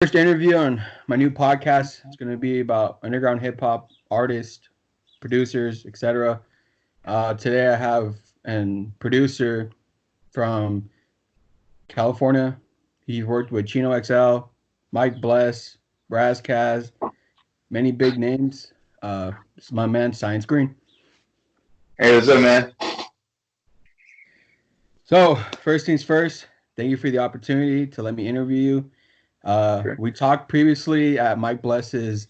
First interview on my new podcast. It's going to be about underground hip hop artists, producers, etc. Today I have a producer from California. He's worked with Chino XL, Mike Bless, Kaz, many big names. This is my man, Science Green. Hey, what's up, man? So, first things first, thank you for the opportunity to let me interview you. Sure. We talked previously at Mike Bless's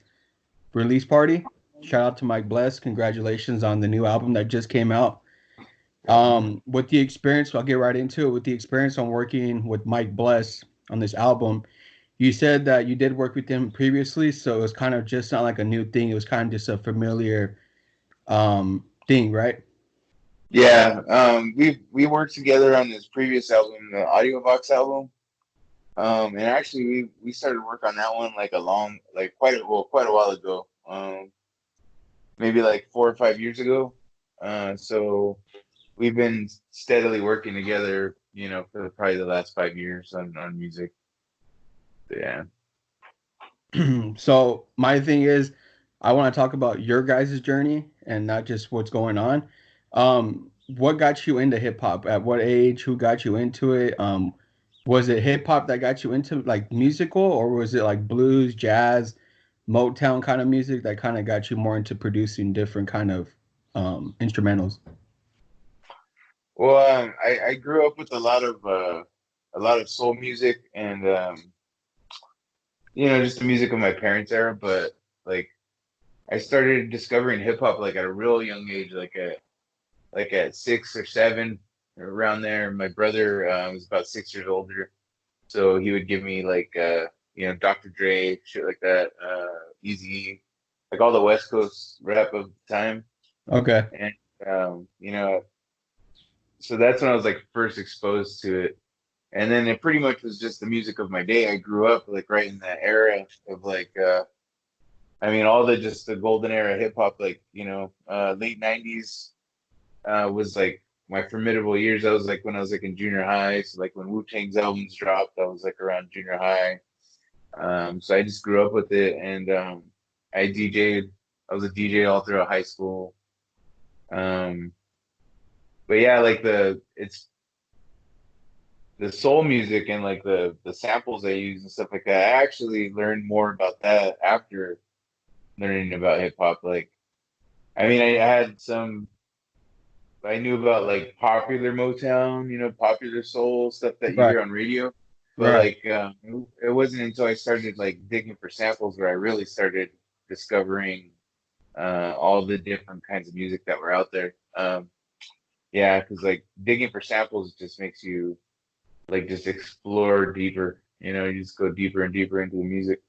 release party. Shout out to Mike Bless. Congratulations on the new album that just came out. With the experience, I'll get right into it. With the experience on working with Mike Bless on this album, you said that you did work with him previously, so it was kind of just not like a new thing. It was kind of just a familiar thing, right? Yeah, we worked together on this previous album, the Audiobox album. And actually we started work on that one like quite a while ago. Maybe like 4 or 5 years ago. So we've been steadily working together, for probably the last 5 years on music. Yeah. So my thing is, I want to talk about your guys' journey and not just what's going on. What got you into hip hop? At what age? Who got you into it? Was it hip hop that got you into like musical, or was it like blues, jazz, Motown kind of music that kind of got you more into producing different kind of instrumentals? Well, I grew up with a lot of soul music and just the music of my parents' era, but like I started discovering hip hop like at a real young age, like at 6 or 7, around there. My brother was about 6 years older, so he would give me like Dr. Dre, shit like that, Easy, like all the West Coast rap of the time, Okay. and um, you know, so that's when I was like first exposed to it. And then it pretty much was just the music of my day. I grew up like right in that era of like I mean, all the golden era hip hop, like, late 90s was like my formidable years. That was like when I was like in junior high. So like when Wu-Tang's albums dropped, I was like around junior high. So I just grew up with it, and I DJ'd. I was a DJ all throughout high school. Um, but yeah, like the soul music and like the samples I use and stuff like that. I actually learned more about that after learning about hip hop. Like, I mean, I knew about like popular Motown, popular soul stuff that you Right. hear on radio. But Right. like, it wasn't until I started like digging for samples where I really started discovering all the different kinds of music that were out there. Yeah, because like digging for samples just makes you like just explore deeper. You just go deeper and deeper into the music.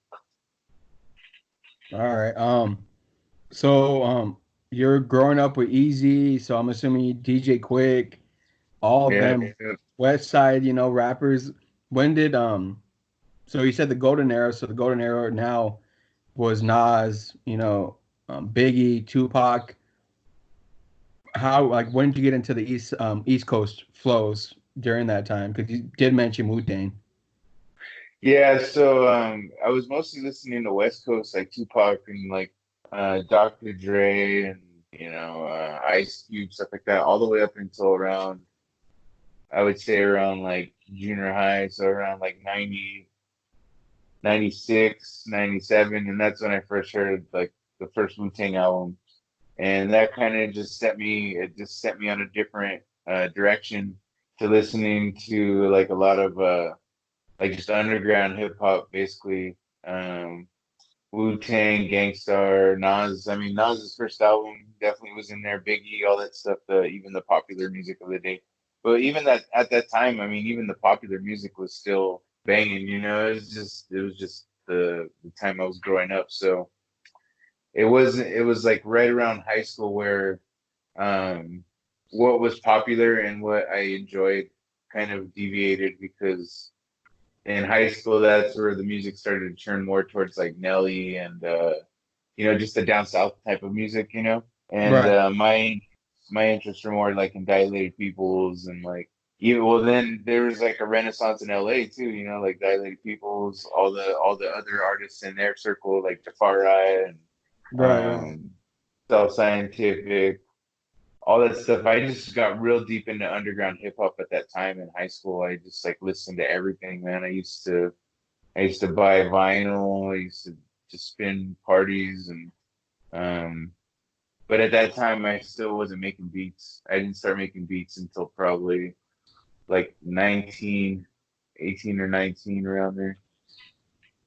All right. So you're growing up with Easy, so I'm assuming you DJ Quick, all of Yeah, them West Side, rappers. When did so you said the golden era, so the golden era now was Nas, Biggie, Tupac. How like when did you get into the East Coast flows during that time? Because you did mention Wu-Tang. yeah. So I was mostly listening to West Coast like Tupac and like Dr. Dre and Ice Cube, stuff like that, all the way up until around, I would say around like junior high, so around like 90, 96, 97, and that's when I first heard like the first Wu-Tang album, and that kind of just set me on a different direction to listening to like a lot of like just underground hip hop, basically. Um, Wu-Tang, Gangstar, Nas. I mean, Nas's first album definitely was in there. Biggie, all that stuff. Even the popular music of the day. But even that at that time, I mean, even the popular music was still banging. It was just the time I was growing up. So it was like right around high school where um, what was popular and what I enjoyed kind of deviated, because in high school that's where the music started to turn more towards like Nelly and just the down south type of music. And Right. my interests were more like in Dilated Peoples and like Yeah, well, then there was like a renaissance in LA too, like Dilated Peoples, all the other artists in their circle, like Jafari and Right, right. um, Self Scientific, all that stuff. I just got real deep into underground hip hop at that time in high school. I just like listened to everything, man. I used to buy vinyl. I used to just spin parties and um, but at that time I still wasn't making beats. I didn't start making beats until probably like 19, 18 or 19 around there.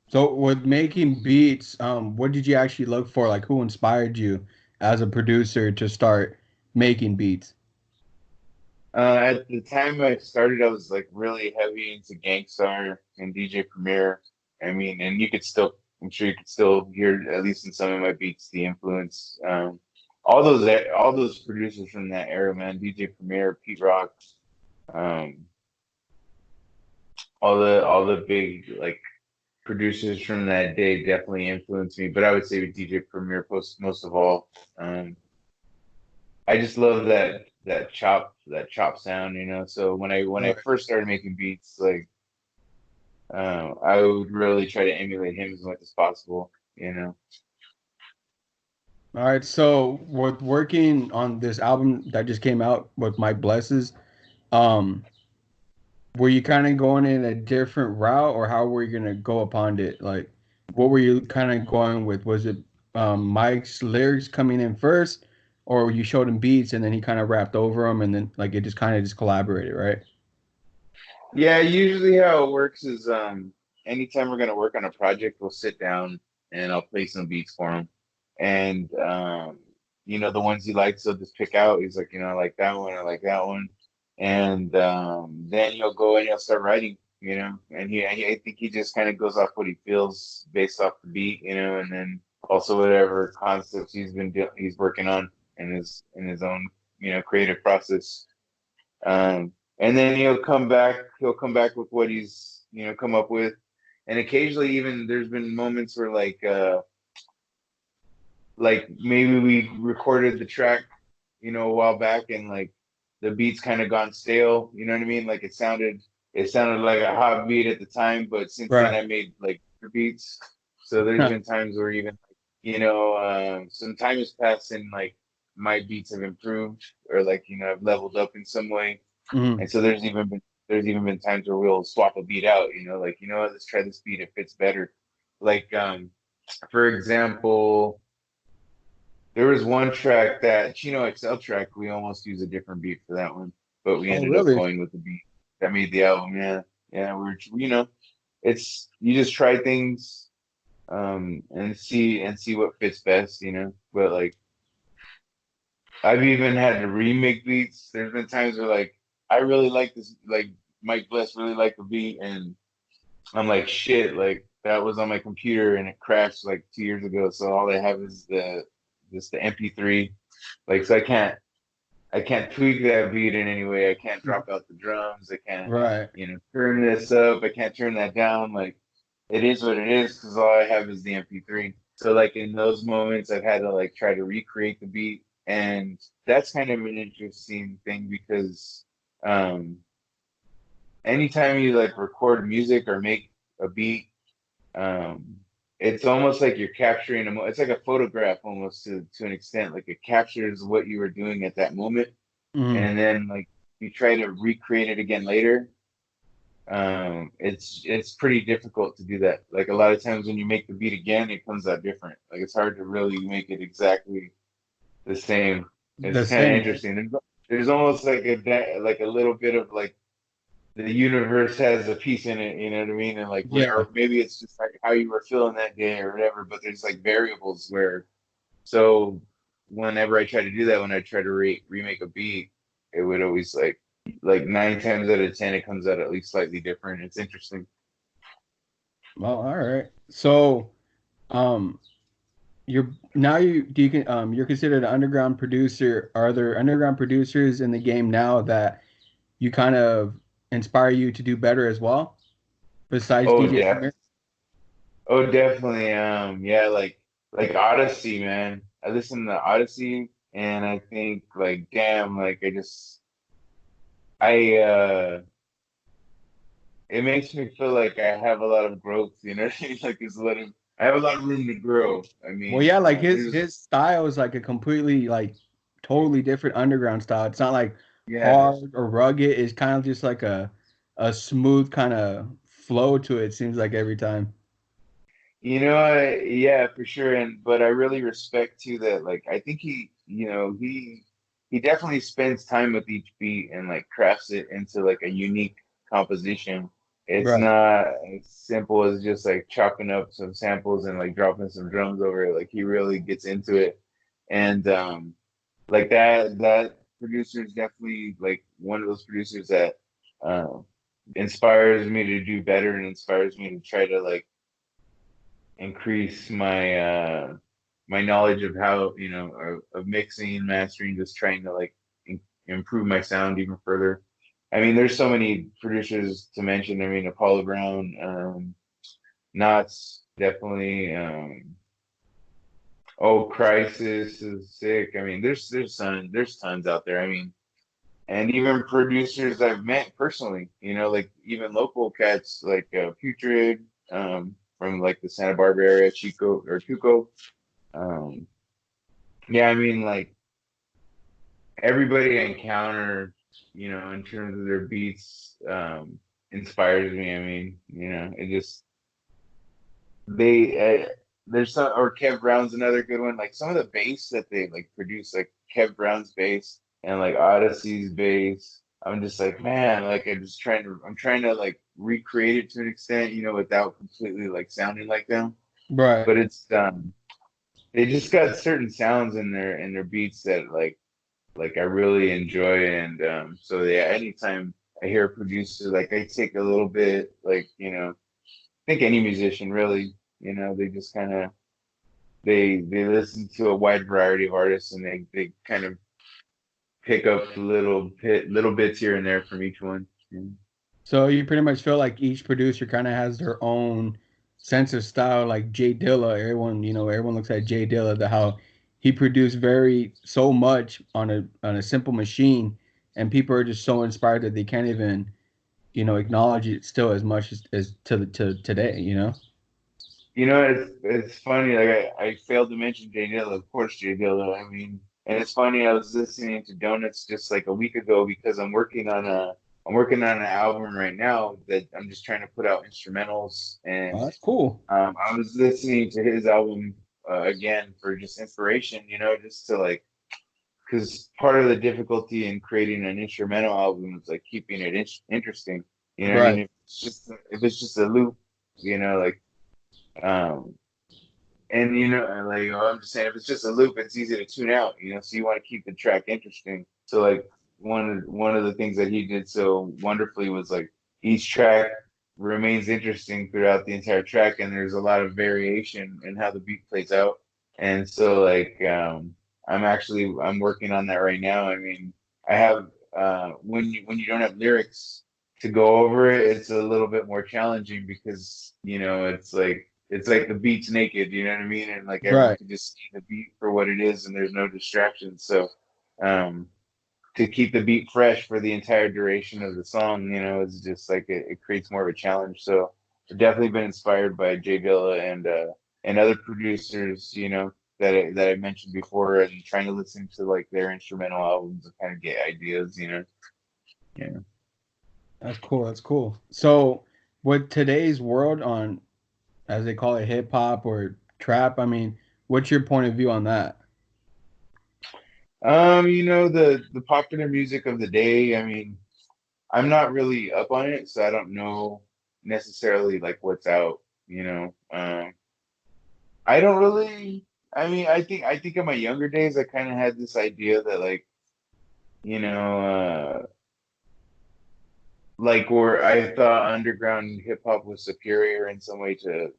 So with making beats, what did you actually look for? Like who inspired you as a producer to start making beats? At the time I started, I was like really heavy into Gangstar and DJ Premier. I mean, and I'm sure you could still hear, at least in some of my beats, the influence. All those producers from that era, man, DJ Premier, Pete Rock, um, all the big like producers from that day definitely influenced me. But I would say with DJ Premier most of all. Um, I just love that chop sound. So when I Right. first started making beats, like I would really try to emulate him as much as possible. All right. So with working on this album that just came out with Mike Blesses, um, were you kind of going in a different route, or how were you gonna go upon it? Like, what were you kind of going with? Was it Mike's lyrics coming in first, or you showed him beats and then he kind of rapped over them, and then like it just kind of just collaborated, right? Yeah, usually how it works is anytime we're gonna work on a project, we'll sit down and I'll play some beats for him. And the ones he likes, he'll just pick out. He's like, I like that one, I like that one. And then he'll go and he'll start writing. I think he just kind of goes off what he feels based off the beat, and then also whatever concepts he's working on in his own, creative process. And then he'll come back with what he's, come up with. And occasionally even there's been moments where like maybe we recorded the track, a while back and like the beat's kind of gone stale, you know what I mean? Like it sounded like a hot beat at the time, but since then Right. I made like other beats. So there's been times where even some time has passed and like my beats have improved or like, I've leveled up in some way. Mhm. And so there's even been times where we'll swap a beat out, like, what, let's try this beat, it fits better. Like for example, there was one track, that Chino XL track, we almost used a different beat for that one, but we Oh, ended up really? going with the beat that made the album. Yeah. Yeah, it's you just try things and see what fits best. But like I've even had to remake beats. There's been times where like I really like this, like Mike Bless really liked the beat, and I'm like, shit, like that was on my computer and it crashed like 2 years ago. So all I have is the MP3. Like, so I can't tweak that beat in any way. I can't drop out the drums. I can't, Right. turn this up. I can't turn that down. Like, it is what it is because all I have is the MP3. So like in those moments, I've had to like try to recreate the beat, and that's kind of an interesting thing because um, anytime you like record music or make a beat, um, it's almost like you're capturing it's like a photograph almost to an extent. Like it captures what you were doing at that moment, Mhm. and then like you try to recreate it again later. It's pretty difficult to do that. Like a lot of times when you make the beat again, it comes out different. Like it's hard to really make it exactly the same. The It's kind of same, right? interesting. There's almost like like a little bit of like the universe has a piece in it, you know what I mean? And like, Yeah. or maybe it's just like how you were feeling that day or whatever. But there's like variables where, so whenever I try to do that, when I try to remake a beat, it would always like 9 times out of 10, it comes out at least slightly different. It's interesting. Well, all right. So, um, you're now you can you're considered an underground producer. Are there underground producers in the game now that you kind of inspire you to do better as well, besides Oh, DJ yeah. Premier? Oh, definitely. Yeah, like Odyssey, man. I listen to Odyssey, and I think like, damn, like I it makes me feel like I have a lot of growth, you know what I mean? Like there's a lot of I have a lot of room to grow. I Well, mean, yeah, like there's his style is like a completely like totally different underground style. It's not like yeah, hard or rugged. It's kind of just like a smooth kind of flow to it. Seems like every time. yeah, for sure. And but I really respect too that like I think he definitely spends time with each beat and like crafts it into like a unique composition. It's Right. not as simple as just like chopping up some samples and like dropping some drums over it. Like he really gets into it. And like that producer is definitely like one of those producers that um inspires me to do better and inspires me to try to like increase my knowledge of how of mixing, mastering, just trying to like improve my sound even further. I mean, there's so many producers to mention. I mean, Apollo Brown, Knots, definitely. Oh, Crisis is sick. I mean, there's tons out there. I mean, and even producers I've met personally. Like even local cats like Putrid, from like the Santa Barbara area, Chico or Tuco. Um, yeah, I mean, like everybody I encounter, in terms of their beats, inspires me. I mean, it just they there's some or Kev Brown's another good one. Like some of the bass that they like produce, like Kev Brown's bass and like Odyssey's bass. I'm just like, man, like I'm trying to like recreate it to an extent, without completely like sounding like them. Right. But it's they just got certain sounds in their beats that like I really enjoy. And so yeah, anytime I hear a producer, like I take a little bit, like I think any musician really, they just kind of they listen to a wide variety of artists and they kind of pick up little bits here and there from each one. Yeah. So you pretty much feel like each producer kind of has their own sense of style, like Jay Dilla. Everyone looks at Jay Dilla, the how he produced very so much on a simple machine, and people are just so inspired that they can't even, acknowledge it still as much as to today. It's funny. Like I failed to mention Jay Dilla, of course, Jay Dilla. I mean, and it's funny. I was listening to Donuts just like a week ago because I'm working on an album right now that I'm just trying to put out instrumentals. Oh, And that's cool. I was listening to his album again for just inspiration, just to like because part of the difficulty in creating an instrumental album is like keeping it interesting. You know what I mean? Right. If it's just a loop, like um and like I'm just saying, if it's just a loop, it's easy to tune out. So you want to keep the track interesting. So like one of the things that he did so wonderfully was like each track remains interesting throughout the entire track, and there's a lot of variation in how the beat plays out. And so like I'm working on that right now. I mean, I have when you don't have lyrics to go over it, it's a little bit more challenging because it's like the beat's naked, you know what I mean? And like everyone Right. can just see the beat for what it is and there's no distractions. So um to keep the beat fresh for the entire duration of the song, is just like it creates more of a challenge. So I've definitely been inspired by Jay Dilla and other producers, that I mentioned before, and trying to listen to like their instrumental albums and kind of get ideas. Yeah. That's cool. That's cool. So with today's world on, as they call it, hip hop or trap, I mean, what's your point of view on that? The popular music of the day, I mean, I'm not really up on it, so I don't know necessarily like what's out, you know. I don't really I mean, I think in my younger days I kind of had this idea that you know, like where I thought underground hip hop was superior in some way to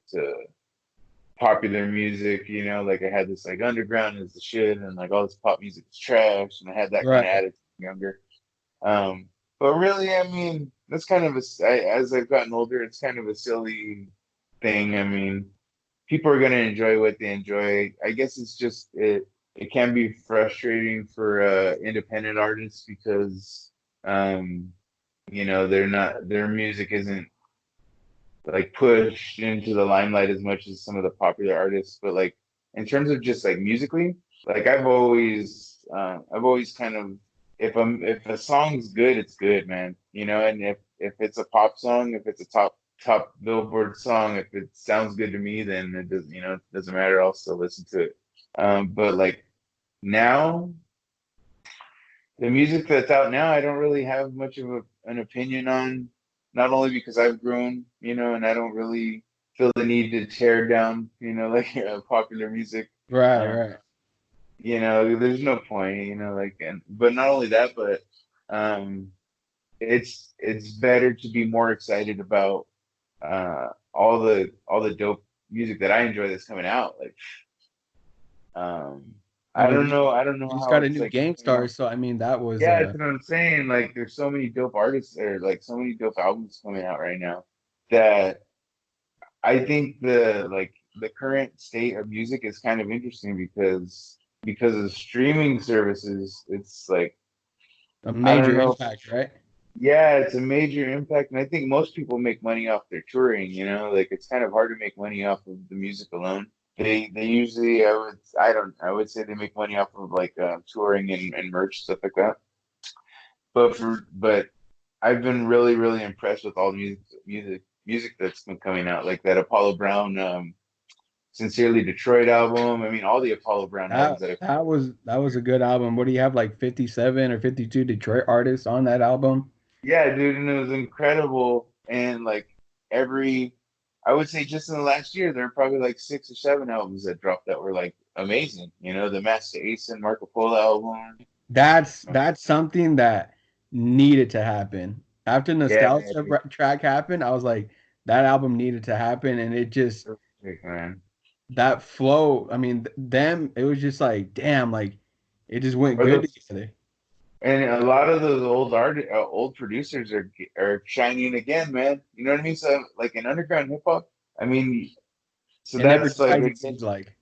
popular music, like I had this like underground is the shit and like all this pop music is trash, and I had that kind of Right. attitude younger. Um, but really, I mean, that's kind of as I've gotten older, it's kind of a silly thing. I mean, people are going to enjoy what they enjoy. I guess it's just it can be frustrating for independent artists because Um, their music isn't like pushed into the limelight as much as some of the popular artists. But like in terms of just like musically, like I've always kind of if a song's good, it's good, man. And if it's a pop song, if it's a top Billboard song, if it sounds good to me, then it doesn't matter. I'll still listen to it. But like now, the music that's out now, I don't really have much of an opinion on, not only because I've grown, and I don't really feel the need to tear down, like popular music. Right, Uh, right. there's no point, but not only that, but um, it's better to be more excited about all the dope music that I enjoy that's coming out. Like, um, I mean, I don't know you just how got a it's new like. Gangstar, so I mean that was Yeah, that's what I'm saying. Like, there's so many dope artists or like so many dope albums coming out right now that I think the current state of music is kind of interesting because of streaming services. It's like a I don't major know. impact, right? Yeah, it's a major impact, and I think most people make money off their touring. Like it's kind of hard to make money off of the music alone. They usually I would say they make money off of like touring and merch stuff like that. But I've been really, really impressed with all the music that's been coming out, like that Apollo Brown, Sincerely Detroit album. I mean, all the Apollo Brown albums That that have. that was a good album. What do you have, like 57 or 52 Detroit artists on that album? Yeah, dude, and it was incredible. And like every, I would say just in the last year, there are probably like 6 or 7 albums that dropped that were like amazing. The Master Ace and Marco Polo album. That's something that needed to happen. After Yeah, Track happened, I was like, that album needed to happen, and it just man. that flow. I mean, them. It was just like, damn, like it just went Or good those together. And a lot of those old producers are shining again, man. You know what I mean? So like in underground hip hop, I mean, so It never that's like dies. It seems like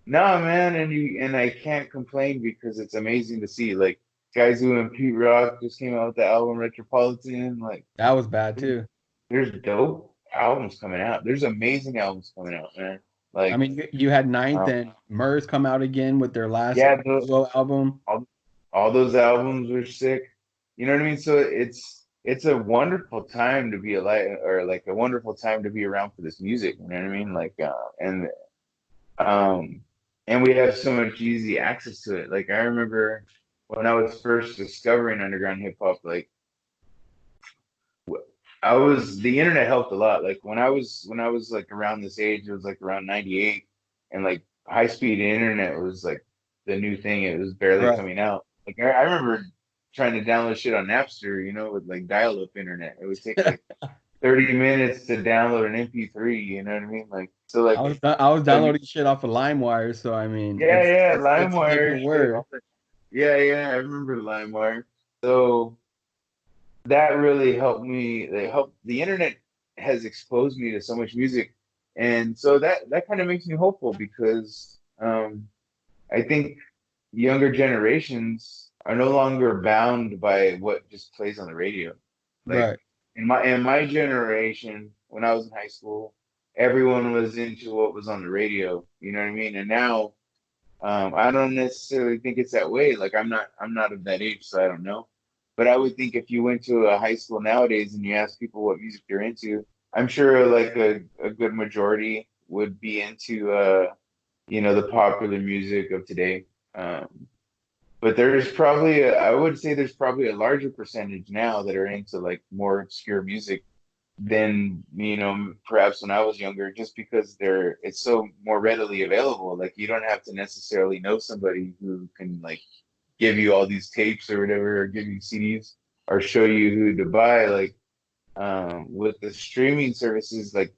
no, man, and I can't complain because it's amazing to see like guys who and Pete Rock just came out with the album Metropolitan. Like that was bad too. there's dope albums coming out. There's amazing albums coming out, man. I Like mean, you had Ninth um, and Murs come out again with their last yeah, solo album. all, all those albums are sick. You know what I mean? So it's a wonderful time to be alive, or like a wonderful time to be around for this music. You know what I mean? Like um and we have so much easy access to it. Like I remember when I was first discovering underground hip hop, like I was the internet helped a lot. Like when I was like around this age, it was like around 98, and like high speed internet was like the new thing. It was barely Right. coming out. Like I remember trying to download shit on Napster, with like dial up internet. It would take like 30 minutes to download an MP3, you know what I mean? Like so like I was the, downloading shit off of LimeWire, so I mean, yeah, it's a LimeWire different shit. word. Yeah, I remember LimeWire. So that really helped me. The internet has exposed me to so much music, and so that kind of makes me hopeful because I think younger generations are no longer bound by what just plays on the radio. Like Right. in my generation, when I was in high school, everyone was into what was on the radio. You know what I mean? And now, I don't necessarily think it's that way. Like I'm not of that age, so I don't know. But I would think if you went to a high school nowadays and you ask people what music they're into, I'm sure like a good majority would be into the popular music of today. But I would say there's probably a larger percentage now that are into like more obscure music than perhaps when I was younger, just because it's so more readily available. Like you don't have to necessarily know somebody who can like give you all these tapes or whatever, or give you CDs or show you who to buy. Like with the streaming services, like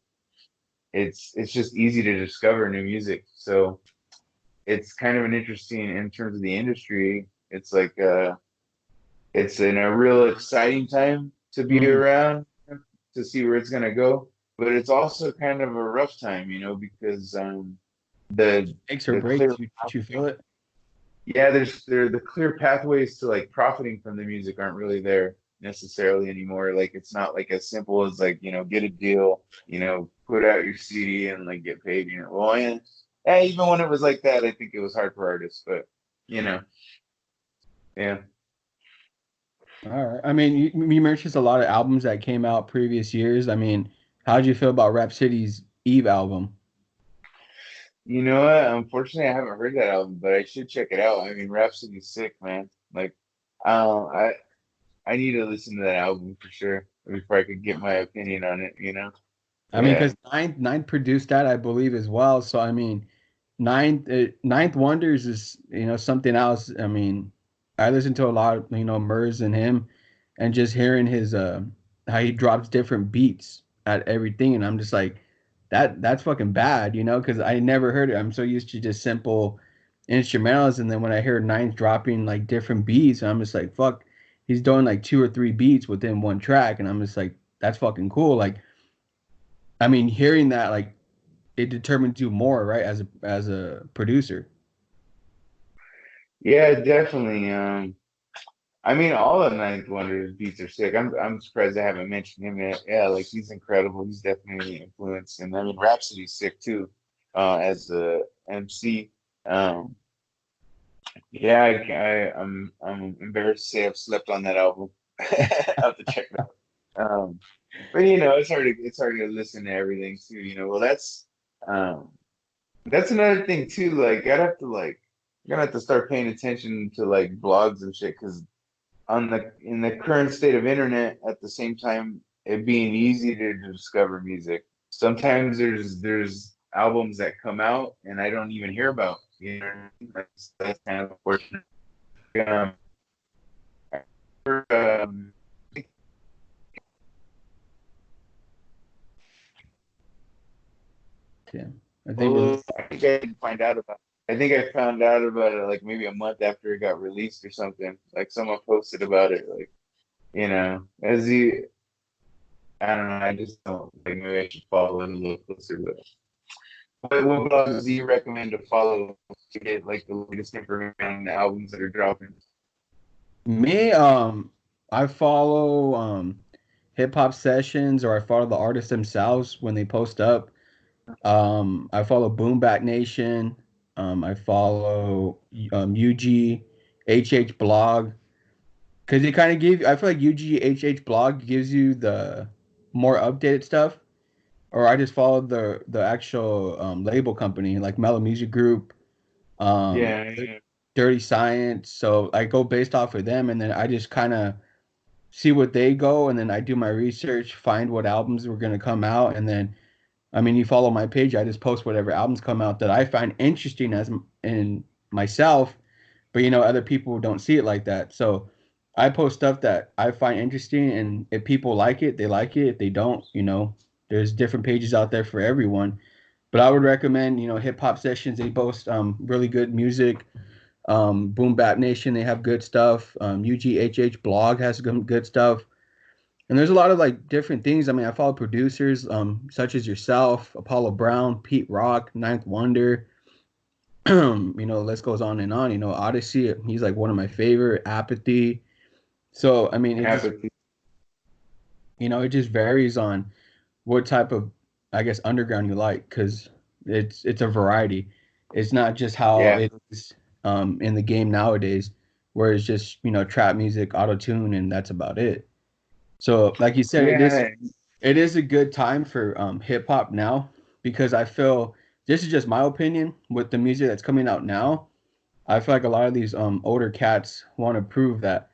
it's just easy to discover new music. So it's kind of an interesting in terms of the industry. It's like it's in a real exciting time to be Mhm. around to see where it's gonna go. But it's also kind of a rough time, because the Makes or the clear breaks you. Did you feel it? yeah, the clear pathways to like profiting from the music aren't really there. necessarily anymore. Like it's not like as simple as like, get a deal, put out your CD and like get paid, Well, yeah, even when it was like that, I think it was hard for artists, but yeah. All right. I mean, you mentioned a lot of albums that came out previous years. I mean, how did you feel about Rap City's Eve album? You know what? Unfortunately, I haven't heard that album, but I should check it out. I mean, Rhapsody's sick, man. Like, um, I I need to listen to that album for sure before I could get my opinion on it. I mean, Yeah. because Ninth produced that, I believe, as well. So I mean, Ninth Wonders is something else. I mean, I listen to a lot of Murs and him, and just hearing his how he drops different beats at everything, and I'm just like, that's fucking bad, because I never heard it. I'm so used to just simple instrumentals, and then when I hear Ninth dropping like different beats, I'm just like, fuck, he's doing like two or three beats within one track, and I'm just like, that's fucking cool. Like, I mean, hearing that, like, it determines you more, right, as a producer. Yeah, definitely. I mean, all of Ninth Wonder's beats are sick. I'm surprised I haven't mentioned him yet. Yeah, like he's incredible. He's definitely an influence, and I mean, Rhapsody's sick too, as a MC. Um, yeah, I'm embarrassed to say I've slept on that album. I have to check it out. But it's hard to listen to everything too. Well, um, that's another thing too. Like, I'm gonna have to start paying attention to like blogs and shit because in the current state of internet, at the same time it being easy to discover music, sometimes there's albums that come out and I don't even hear about. You know what I mean? That's kind of unfortunate. Um, um, Yeah, I think I think I didn't find out about. I think I found out about it like maybe a month after it got released or something. Like someone posted about it. Like as you, I don't know. I just don't like. Maybe I should follow it a little closer. But what blogs do you recommend to follow to get like the latest information on the albums that are dropping? me, I follow hip hop sessions, or I follow the artists themselves when they post up. I follow Boom Back Nation. I follow UG blog, because it kind of give. I feel like UG blog gives you the more updated stuff. Or I just follow the actual label company, like Mellow Music Group, um, Yeah, yeah, Dirty Science. So I go based off of them, and then I just kind of see what they go, and then I do my research, find what albums were gonna come out, and then I mean, you follow my page, I just post whatever albums come out that I find interesting as in myself, but other people don't see it like that. So I post stuff that I find interesting, and if people like it, they like it. If they don't, there's different pages out there for everyone. But I would recommend, Hip Hop Sessions. They post really good music. Boom Bap Nation, they have good stuff. UGHH blog has good stuff. And there's a lot of like different things. I mean, I follow producers such as yourself, Apollo Brown, Pete Rock, Ninth Wonder. List goes on and on. Odyssey, he's like one of my favorite. Apathy. So I mean, Apathy. it just varies on what type of, I guess, underground you like, because it's a variety. It's not just how Yeah, it is in the game nowadays, where it's just trap music, auto tune, and that's about it. So, like you said, yeah, it is a good time for hip hop now, because I feel, this is just my opinion, with the music that's coming out now. I feel like a lot of these older cats want to prove that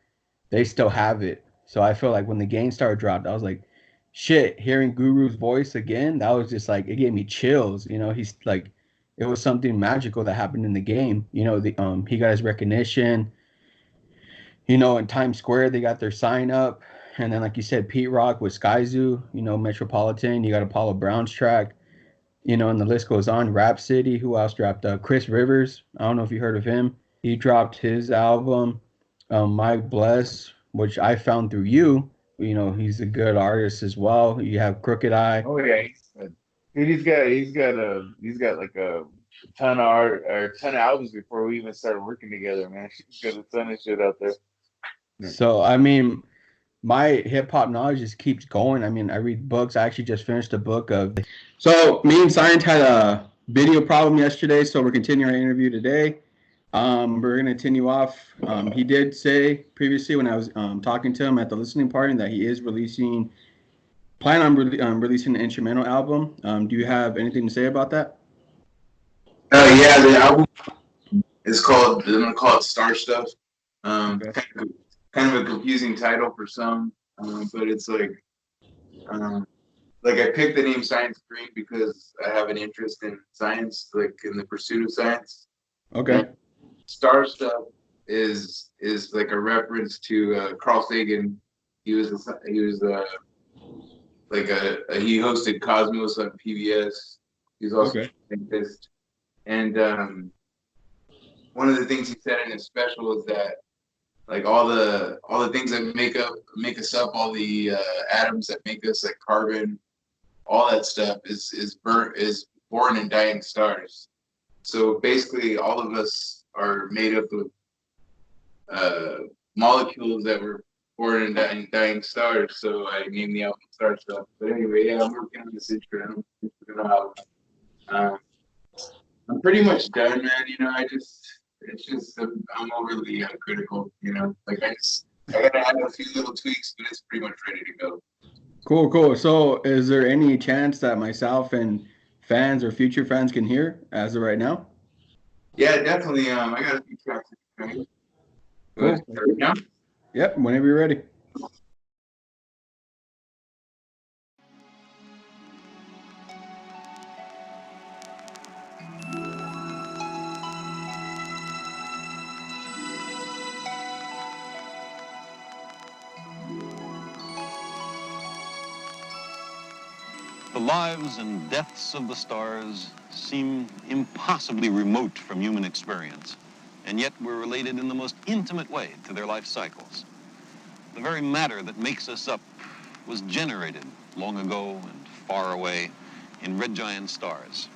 they still have it. So I feel like when the Game Star dropped, I was like, shit, hearing Guru's voice again, that was just like, it gave me chills. He's like, it was something magical that happened in the game. He got his recognition. In Times Square, they got their sign up. And then, like you said, Pete Rock with Sky Zoo, Metropolitan, you got Apollo Brown's track, and the list goes on. Rap City, who else dropped? Chris Rivers, I don't know if you heard of him. He dropped his album. Mike Bless, which I found through you. He's a good artist as well. You have Crooked Eye. oh yeah. Dude, he's got like a ton of art or a ton of albums before we even started working together, man. He's got a ton of shit out there. So I mean, my hip hop knowledge just keeps going. I mean, I read books. I actually just finished a book of. So me and Science had a video problem yesterday, so we're continuing our interview today. We're gonna continue off. He did say previously when I was talking to him at the listening party that he is plan on releasing an instrumental album. Do you have anything to say about that? Yeah, the album is called. I'm gonna call it Star Stuff. Okay. Kind of a confusing title for some, but it's like I picked the name Science Green because I have an interest in science, like in the pursuit of science. Okay. And Star Stuff is like a reference to Carl Sagan. He was he hosted Cosmos on PBS. He's also a scientist, and one of the things he said in his special is that like all the things that make us up, all the atoms that make us, like carbon, all that stuff is born in dying stars. So basically, all of us are made up of molecules that were born in dying stars. So I named the album Star Stuff. But anyway, yeah, I'm working on this instrumental album. I'm pretty much done, man. You know, I'm overly critical. You know, like I gotta add a few little tweaks, but it's pretty much ready to go. Cool. So, is there any chance that myself and fans or future fans can hear as of right now? Yeah, definitely. I got a few tracks. Cool. Now? Yep. Whenever you're ready. The lives and deaths of the stars seem impossibly remote from human experience, and yet we're related in the most intimate way to their life cycles. The very matter that makes us up was generated long ago and far away in red giant stars.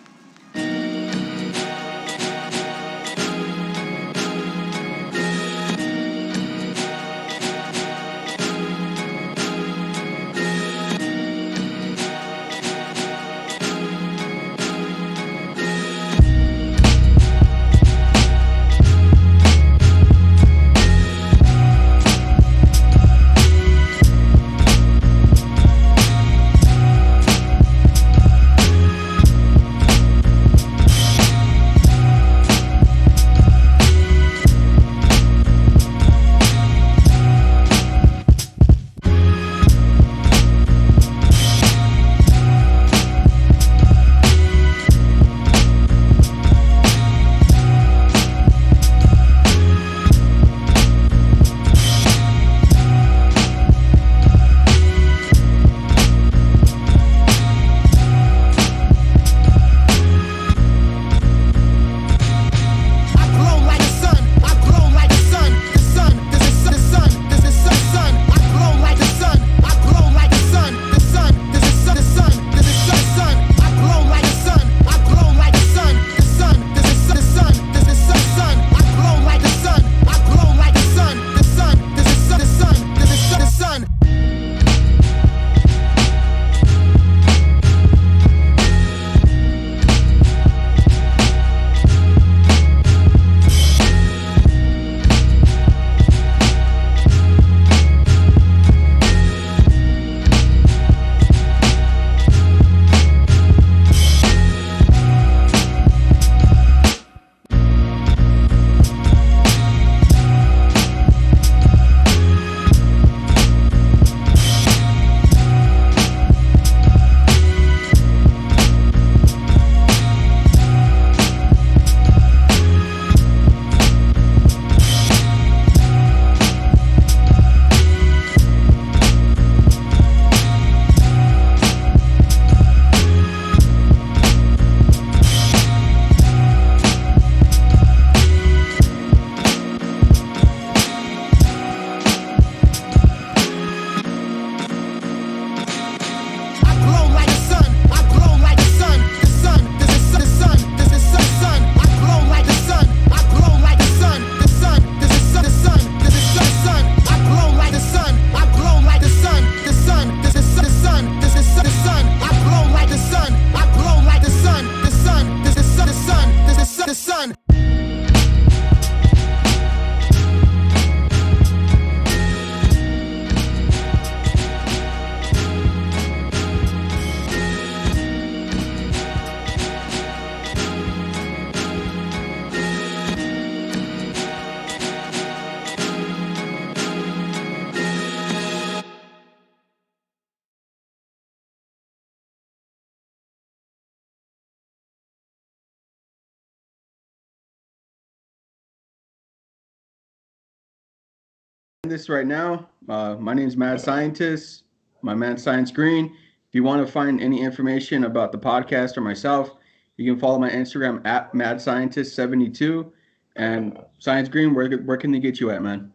this right now. My name is Mad Scientist. My man Science Green. If you want to find any information about the podcast or myself, you can follow my Instagram at Mad Scientist72. And Science Green, where can they get you at, man?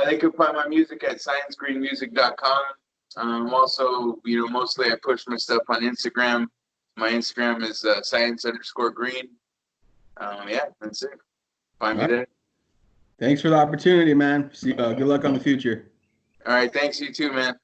They can find my music at sciencegreenmusic.com. Also, mostly I push my stuff on Instagram. My Instagram is science_green. Yeah, that's it. Find me there. Thanks for the opportunity, man. Good luck on the future. All right, thanks, you too, man.